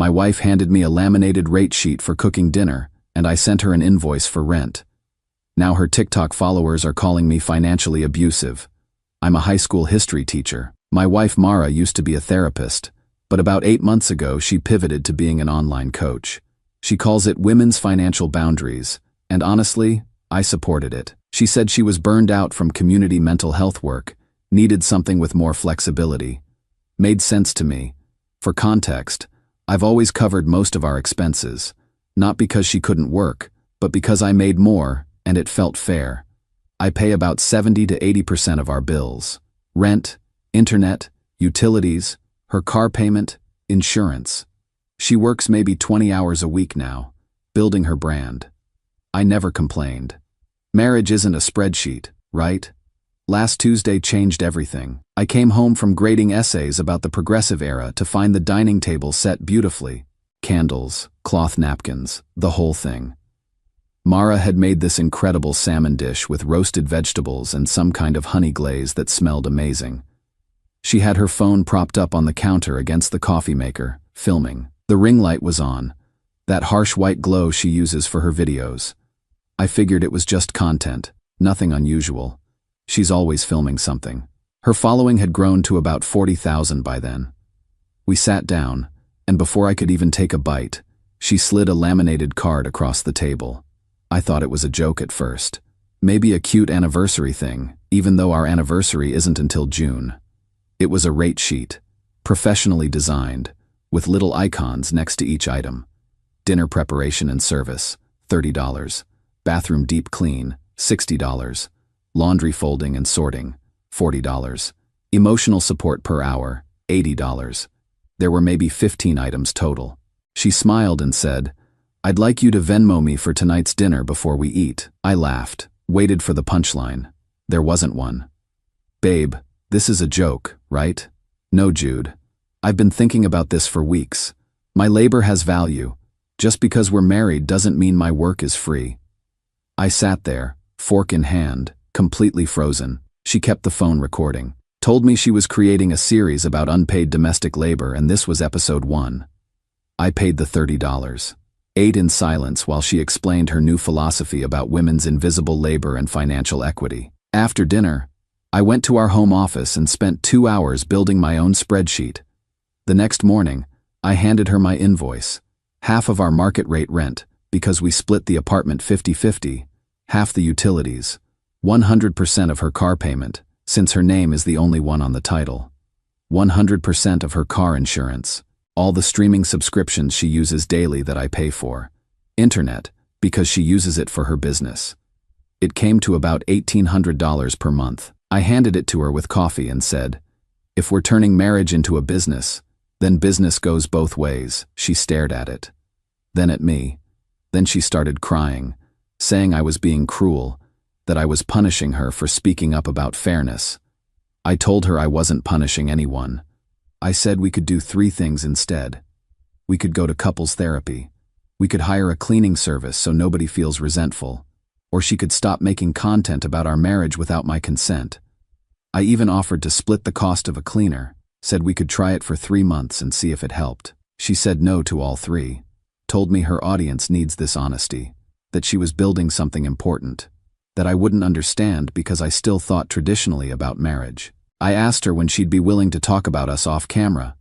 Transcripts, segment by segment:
My wife handed me a laminated rate sheet for cooking dinner, and I sent her an invoice for rent. Now her TikTok followers are calling me financially abusive. I'm a high school history teacher. My wife Mara used to be a therapist, but about 8 months ago she pivoted to being an online coach. She calls it women's financial boundaries, and honestly, I supported it. She said she was burned out from community mental health work, needed something with more flexibility. Made sense to me. For context, I've always covered most of our expenses, not because she couldn't work, but because I made more and it felt fair. I pay about 70 to 80% of our bills: rent, internet, utilities, her car payment, insurance. She works maybe 20 hours a week now, building her brand. I never complained. Marriage isn't a spreadsheet, right? Last Tuesday changed everything. I came home from grading essays about the progressive era to find the dining table set beautifully. Candles, cloth napkins, the whole thing. Mara had made this incredible salmon dish with roasted vegetables and some kind of honey glaze that smelled amazing. She had her phone propped up on the counter against the coffee maker, filming. The ring light was on, that harsh white glow she uses for her videos. I figured it was just content, nothing unusual. She's always filming something. Her following had grown to about 40,000 by then. We sat down, and before I could even take a bite, she slid a laminated card across the table. I thought it was a joke at first. Maybe a cute anniversary thing, even though our anniversary isn't until June. It was a rate sheet, professionally designed, with little icons next to each item. Dinner preparation and service, $30. Bathroom deep clean, $60. Laundry folding and sorting, $40. Emotional support per hour, $80. There were maybe 15 items total. She smiled and said, "I'd like you to Venmo me for tonight's dinner before we eat." I laughed, waited for the punchline. There wasn't one. "Babe, this is a joke, right?" "No, Jude. I've been thinking about this for weeks. My labor has value. Just because we're married doesn't mean my work is free." I sat there, fork in hand, completely frozen. She kept the phone recording. Told me she was creating a series about unpaid domestic labor and this was episode 1. I paid the $30. Ate in silence while she explained her new philosophy about women's invisible labor and financial equity. After dinner, I went to our home office and spent 2 hours building my own spreadsheet. The next morning, I handed her my invoice. Half of our market rate rent, because we split the apartment 50-50, half the utilities, 100% of her car payment, since her name is the only one on the title, 100% of her car insurance, all the streaming subscriptions she uses daily that I pay for, internet, because she uses it for her business. It came to about $1,800 per month. I handed it to her with coffee and said, "If we're turning marriage into a business, then business goes both ways." She stared at it, then at me. Then she started crying, saying I was being cruel, that I was punishing her for speaking up about fairness. I told her I wasn't punishing anyone. I said we could do 3 things instead. We could go to couples therapy. We could hire a cleaning service so nobody feels resentful. Or she could stop making content about our marriage without my consent. I even offered to split the cost of a cleaner, said we could try it for 3 months and see if it helped. She said no to all 3. Told me her audience needs this honesty, that she was building something important, that I wouldn't understand because I still thought traditionally about marriage. I asked her when she'd be willing to talk about us off camera.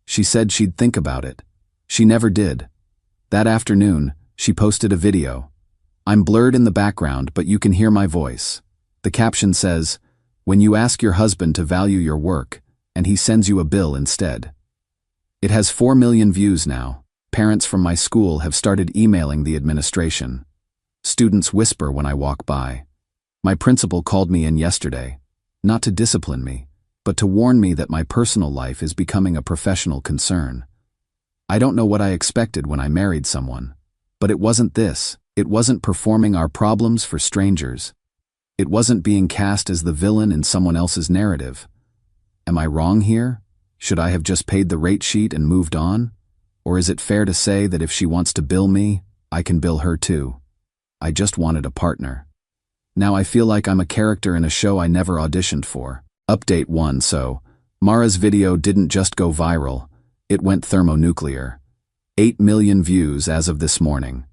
She said she'd think about it. She never did. That afternoon, she posted a video. I'm blurred in the background, but you can hear my voice. The caption says, "When you ask your husband to value your work, and he sends you a bill instead." It has 4 million views now. Parents from my school have started emailing the administration. Students whisper when I walk by. My principal called me in yesterday, not to discipline me, but to warn me that my personal life is becoming a professional concern. I don't know what I expected when I married someone, but it wasn't this. It wasn't performing our problems for strangers. It wasn't being cast as the villain in someone else's narrative. Am I wrong here? Should I have just paid the rate sheet and moved on? Or is it fair to say that if she wants to bill me, I can bill her too? I just wanted a partner. Now I feel like I'm a character in a show I never auditioned for. Update 1. So, Mara's video didn't just go viral, it went thermonuclear. 8 million views as of this morning.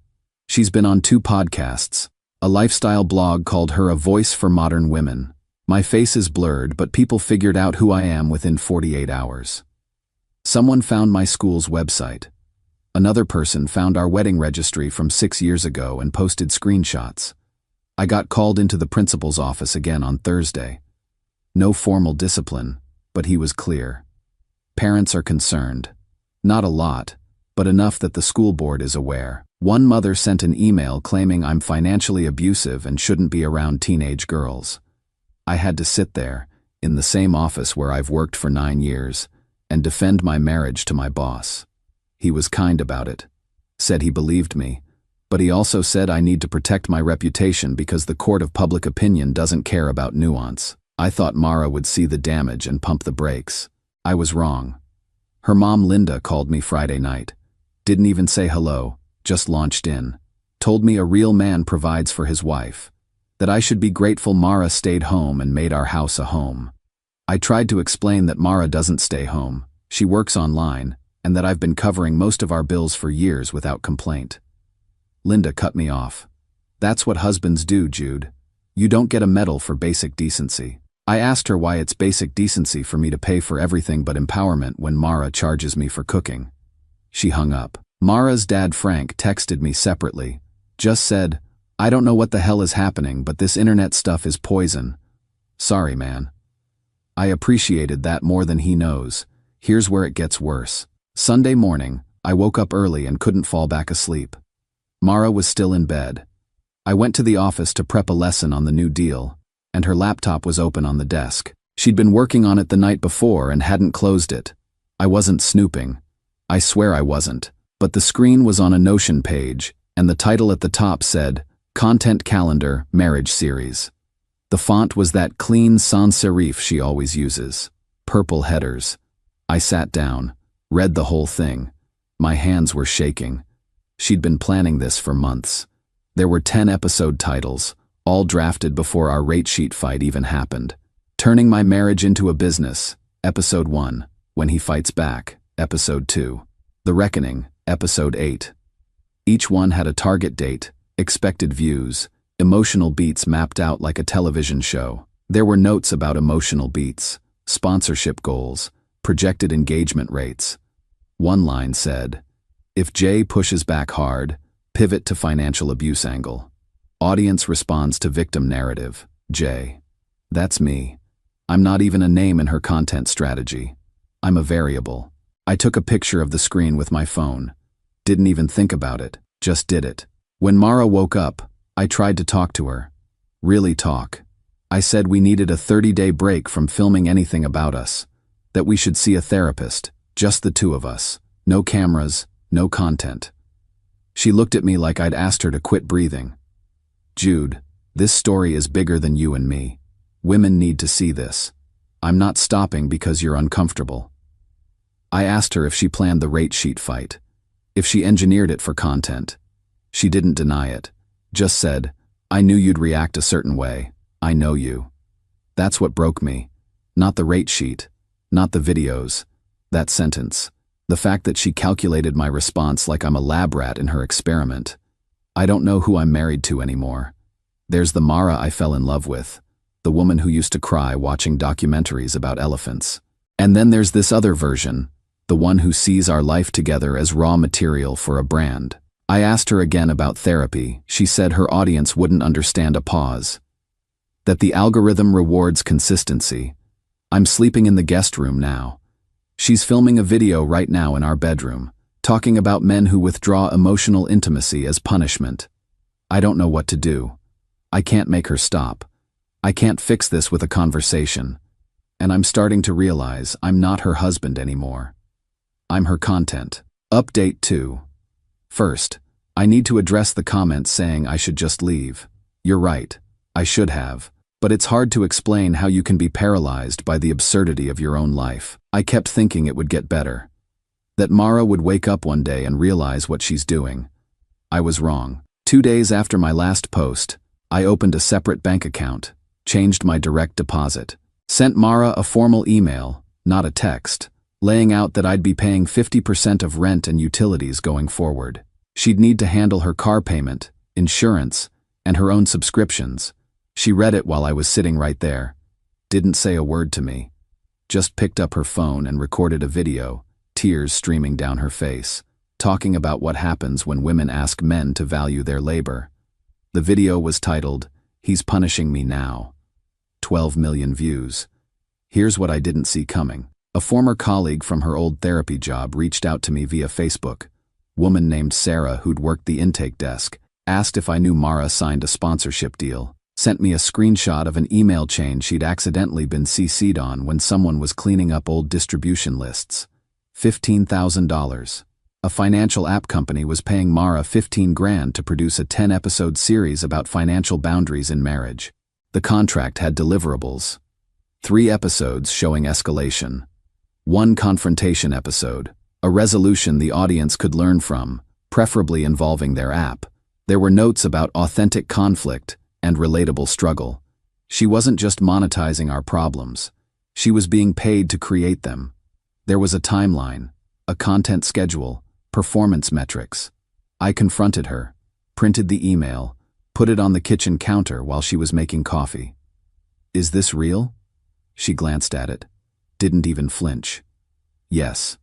She's been on 2 podcasts, a lifestyle blog called Her A Voice for Modern Women. My face is blurred, but people figured out who I am within 48 hours. Someone found my school's website. Another person found our wedding registry from 6 years ago and posted screenshots. I got called into the principal's office again on Thursday. No formal discipline, but he was clear. Parents are concerned. Not a lot, but enough that the school board is aware. One mother sent an email claiming I'm financially abusive and shouldn't be around teenage girls. I had to sit there, in the same office where I've worked for 9 years, and defend my marriage to my boss. He was kind about it, said he believed me, but he also said I need to protect my reputation because the court of public opinion doesn't care about nuance. I thought Mara would see the damage and pump the brakes. I was wrong. Her mom Linda called me Friday night. Didn't even say hello, just launched in. Told me a real man provides for his wife. That I should be grateful Mara stayed home and made our house a home. I tried to explain that Mara doesn't stay home, she works online, and that I've been covering most of our bills for years without complaint. Linda cut me off. That's what husbands do, Jude. You don't get a medal for basic decency. I asked her why it's basic decency for me to pay for everything but empowerment when Mara charges me for cooking. She hung up. Mara's dad Frank texted me separately. Just said, I don't know what the hell is happening, but this internet stuff is poison. Sorry, man. I appreciated that more than he knows. Here's where it gets worse. Sunday morning, I woke up early and couldn't fall back asleep. Mara was still in bed. I went to the office to prep a lesson on the new deal, and her laptop was open on the desk. She'd been working on it the night before and hadn't closed it. I wasn't snooping. I swear I wasn't. But the screen was on a Notion page, and the title at the top said, Content Calendar, Marriage Series. The font was that clean sans serif she always uses. Purple headers. I sat down, read the whole thing. My hands were shaking. She'd been planning this for months. There were 10 episode titles, all drafted before our rate sheet fight even happened. Turning My Marriage into a Business, Episode 1, When He Fights Back, Episode 2, The Reckoning, Episode 8. Each one had a target date, expected views, emotional beats mapped out like a television show. There were notes about emotional beats, sponsorship goals, projected engagement rates. One line said, if Jay pushes back hard, pivot to financial abuse angle. Audience responds to victim narrative, Jay. That's me. I'm not even a name in her content strategy. I'm a variable. I took a picture of the screen with my phone. Didn't even think about it, just did it. When Mara woke up, I tried to talk to her. Really talk. I said we needed a 30-day break from filming anything about us. That we should see a therapist, just the two of us. No cameras, no content. She looked at me like I'd asked her to quit breathing. Jude, this story is bigger than you and me. Women need to see this. I'm not stopping because you're uncomfortable. I asked her if she planned the rate sheet fight. If she engineered it for content. She didn't deny it. Just said, I knew you'd react a certain way. I know you. That's what broke me. Not the rate sheet. Not the videos. That sentence. The fact that she calculated my response like I'm a lab rat in her experiment. I don't know who I'm married to anymore. There's the Mara I fell in love with. The woman who used to cry watching documentaries about elephants. And then there's this other version. The one who sees our life together as raw material for a brand. I asked her again about therapy. She said her audience wouldn't understand a pause. That the algorithm rewards consistency. I'm sleeping in the guest room now. She's filming a video right now in our bedroom, talking about men who withdraw emotional intimacy as punishment. I don't know what to do. I can't make her stop. I can't fix this with a conversation. And I'm starting to realize I'm not her husband anymore. I'm her content. Update 2. First, I need to address the comments saying I should just leave. You're right, I should have. But it's hard to explain how you can be paralyzed by the absurdity of your own life. I kept thinking it would get better. That Mara would wake up one day and realize what she's doing. I was wrong. 2 days after my last post, I opened a separate bank account, changed my direct deposit, sent Mara a formal email, not a text, laying out that I'd be paying 50% of rent and utilities going forward. She'd need to handle her car payment, insurance, and her own subscriptions. She read it while I was sitting right there. Didn't say a word to me. Just picked up her phone and recorded a video, tears streaming down her face, talking about what happens when women ask men to value their labor. The video was titled, "He's Punishing Me Now." 12 million views. Here's what I didn't see coming. A former colleague from her old therapy job reached out to me via Facebook. Woman named Sarah, who'd worked the intake desk, asked if I knew Mara signed a sponsorship deal, sent me a screenshot of an email chain she'd accidentally been CC'd on when someone was cleaning up old distribution lists. $15,000. A financial app company was paying Mara 15 grand to produce a 10-episode series about financial boundaries in marriage. The contract had deliverables. 3 episodes showing escalation. 1 confrontation episode, a resolution the audience could learn from, preferably involving their app. There were notes about authentic conflict and relatable struggle. She wasn't just monetizing our problems. She was being paid to create them. There was a timeline, a content schedule, performance metrics. I confronted her, printed the email, put it on the kitchen counter while she was making coffee. "Is this real?" She glanced at it, didn't even flinch. "Yes.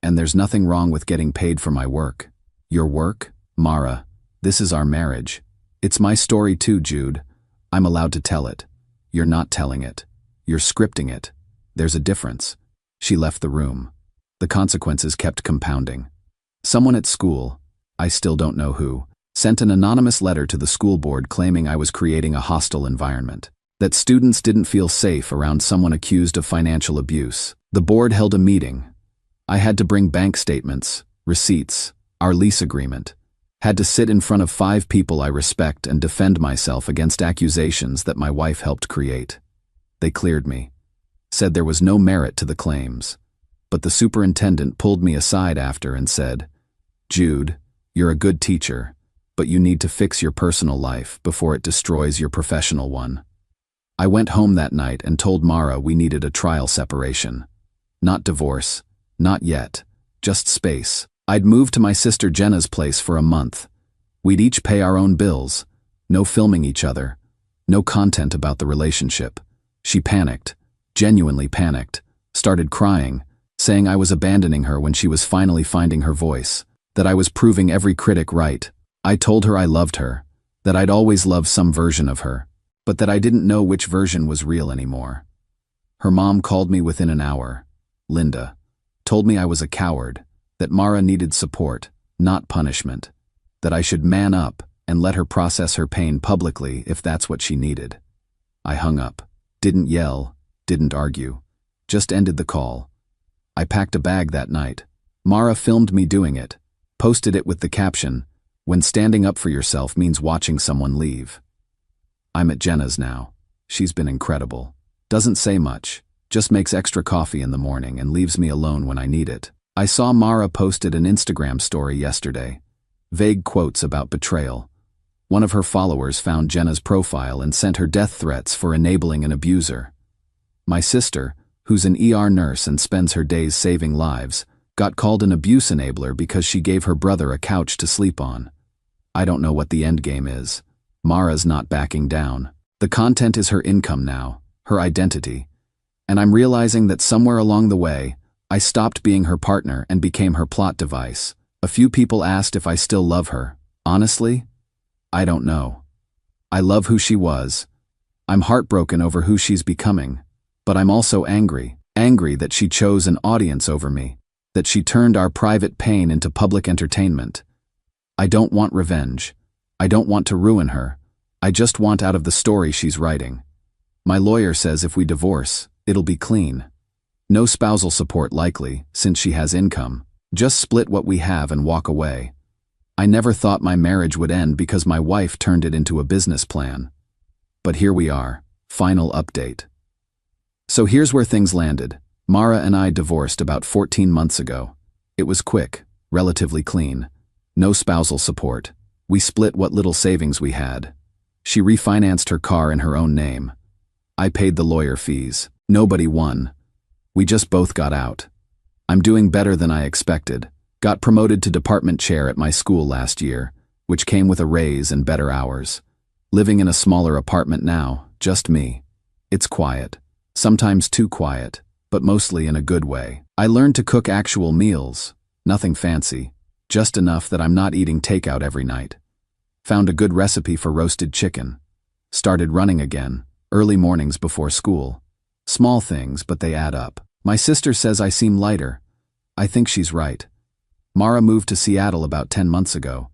And there's nothing wrong with getting paid for my work." "Your work? Mara, this is our marriage. It's my story too, Jude. I'm allowed to tell it. You're not telling it. You're scripting it. There's a difference." She left the room. The consequences kept compounding. Someone at school, I still don't know who, sent an anonymous letter to the school board claiming I was creating a hostile environment, that students didn't feel safe around someone accused of financial abuse. The board held a meeting. I had to bring bank statements, receipts, our lease agreement. Had to sit in front of 5 people I respect and defend myself against accusations that my wife helped create. They cleared me. Said there was no merit to the claims. But the superintendent pulled me aside after and said, "Jude, you're a good teacher, but you need to fix your personal life before it destroys your professional one." I went home that night and told Mara we needed a trial separation. Not divorce, not yet, just space. I'd moved to my sister Jenna's place for a month. We'd each pay our own bills. No filming each other. No content about the relationship. She panicked, genuinely panicked, started crying, saying I was abandoning her when she was finally finding her voice, that I was proving every critic right. I told her I loved her, that I'd always loved some version of her, but that I didn't know which version was real anymore. Her mom called me within an hour. Linda. Told me I was a coward, that Mara needed support, not punishment, that I should man up and let her process her pain publicly if that's what she needed. I hung up, didn't yell, didn't argue, just ended the call. I packed a bag that night. Mara filmed me doing it, posted it with the caption, "When standing up for yourself means watching someone leave." I'm at Jenna's now. She's been incredible. Doesn't say much, just makes extra coffee in the morning and leaves me alone when I need it. I saw Mara posted an Instagram story yesterday. Vague quotes about betrayal. One of her followers found Jenna's profile and sent her death threats for enabling an abuser. My sister, who's an ER nurse and spends her days saving lives, got called an abuse enabler because she gave her brother a couch to sleep on. I don't know what the end game is. Mara's not backing down. The content is her income now, her identity. And I'm realizing that somewhere along the way, I stopped being her partner and became her plot device. A few people asked if I still love her. Honestly, I don't know. I love who she was. I'm heartbroken over who she's becoming. But I'm also angry that she chose an audience over me, that she turned our private pain into public entertainment. I don't want revenge. I don't want to ruin her. I just want out of the story she's writing. My lawyer says if we divorce, it'll be clean. No spousal support likely, since she has income. Just split what we have and walk away. I never thought my marriage would end because my wife turned it into a business plan. But here we are, final update. So here's where things landed. Mara and I divorced about 14 months ago. It was quick, relatively clean. No spousal support. We split what little savings we had. She refinanced her car in her own name. I paid the lawyer fees. Nobody won. We just both got out. I'm doing better than I expected. Got promoted to department chair at my school last year, which came with a raise and better hours. Living in a smaller apartment now, just me. It's quiet. Sometimes too quiet, but mostly in a good way. I learned to cook actual meals. Nothing fancy. Just enough that I'm not eating takeout every night. Found a good recipe for roasted chicken. Started running again, early mornings before school. Small things, but they add up. My sister says I seem lighter. I think she's right. Mara moved to Seattle about 10 months ago.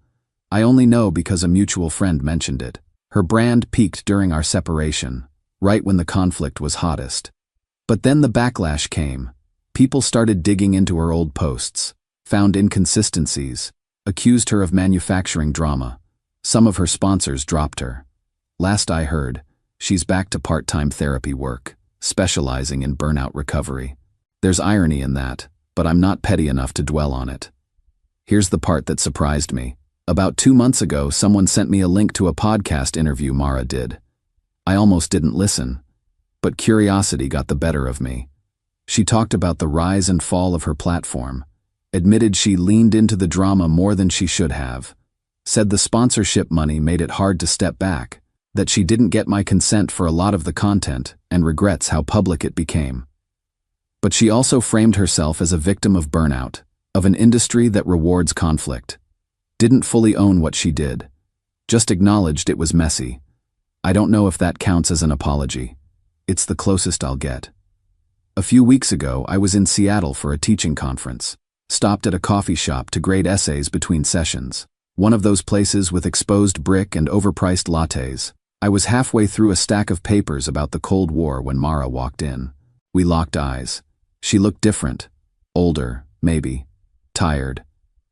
I only know because a mutual friend mentioned it. Her brand peaked during our separation, right when the conflict was hottest. But then the backlash came. People started digging into her old posts, found inconsistencies, accused her of manufacturing drama. Some of her sponsors dropped her. Last I heard, she's back to part-time therapy work, specializing in burnout recovery. There's irony in that, but I'm not petty enough to dwell on it. Here's the part that surprised me. About 2 months ago, someone sent me a link to a podcast interview Mara did. I almost didn't listen, but curiosity got the better of me. She talked about the rise and fall of her platform, admitted she leaned into the drama more than she should have, said the sponsorship money made it hard to step back, that she didn't get my consent for a lot of the content, and regrets how public it became. But she also framed herself as a victim of burnout, of an industry that rewards conflict. Didn't fully own what she did. Just acknowledged it was messy. I don't know if that counts as an apology. It's the closest I'll get. A few weeks ago, I was in Seattle for a teaching conference. Stopped at a coffee shop to grade essays between sessions. One of those places with exposed brick and overpriced lattes. I was halfway through a stack of papers about the Cold War when Mara walked in. We locked eyes. She looked different. Older, maybe. Tired.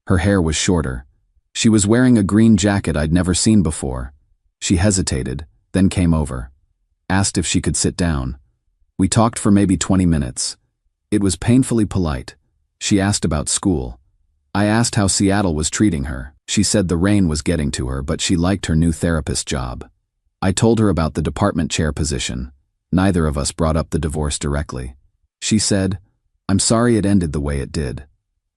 Her hair was shorter. She was wearing a green jacket I'd never seen before. She hesitated, then came over. Asked if she could sit down. We talked for maybe 20 minutes. It was painfully polite. She asked about school. I asked how Seattle was treating her. She said the rain was getting to her, but she liked her new therapist job. I told her about the department chair position. Neither of us brought up the divorce directly. She said, "I'm sorry it ended the way it did."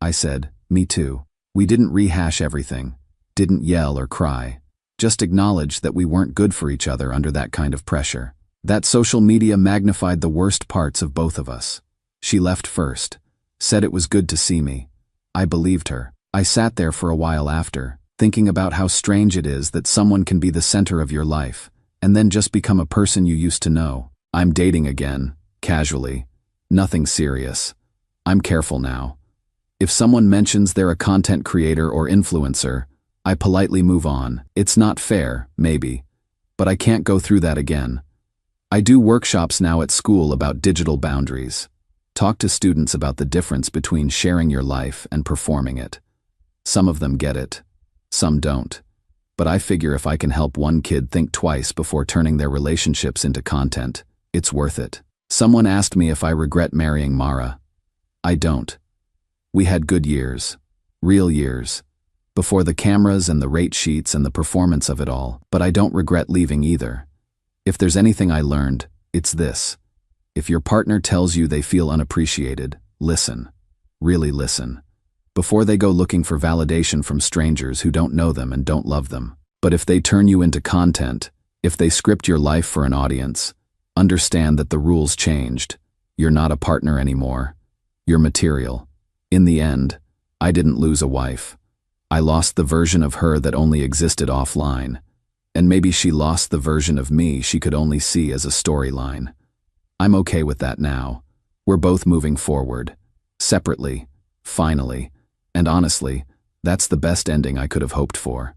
I said, "Me too." We didn't rehash everything, didn't yell or cry, just acknowledged that we weren't good for each other under that kind of pressure. That social media magnified the worst parts of both of us. She left first, said it was good to see me. I believed her. I sat there for a while after, thinking about how strange it is that someone can be the center of your life, and then just become a person you used to know. I'm dating again, casually. Nothing serious. I'm careful now. If someone mentions they're a content creator or influencer, I politely move on. It's not fair, maybe, but I can't go through that again. I do workshops now at school about digital boundaries. Talk to students about the difference between sharing your life and performing it. Some of them get it, some don't. But I figure if I can help one kid think twice before turning their relationships into content, it's worth it. Someone asked me if I regret marrying Mara. I don't. We had good years, real years, before the cameras and the rate sheets and the performance of it all, but I don't regret leaving either. If there's anything I learned, it's this. If your partner tells you they feel unappreciated, listen. Really listen. Before they go looking for validation from strangers who don't know them and don't love them. But if they turn you into content, if they script your life for an audience, understand that the rules changed. You're not a partner anymore. You're material. In the end, I didn't lose a wife. I lost the version of her that only existed offline. And maybe she lost the version of me she could only see as a storyline. I'm okay with that now. We're both moving forward. Separately. Finally. And honestly, that's the best ending I could have hoped for.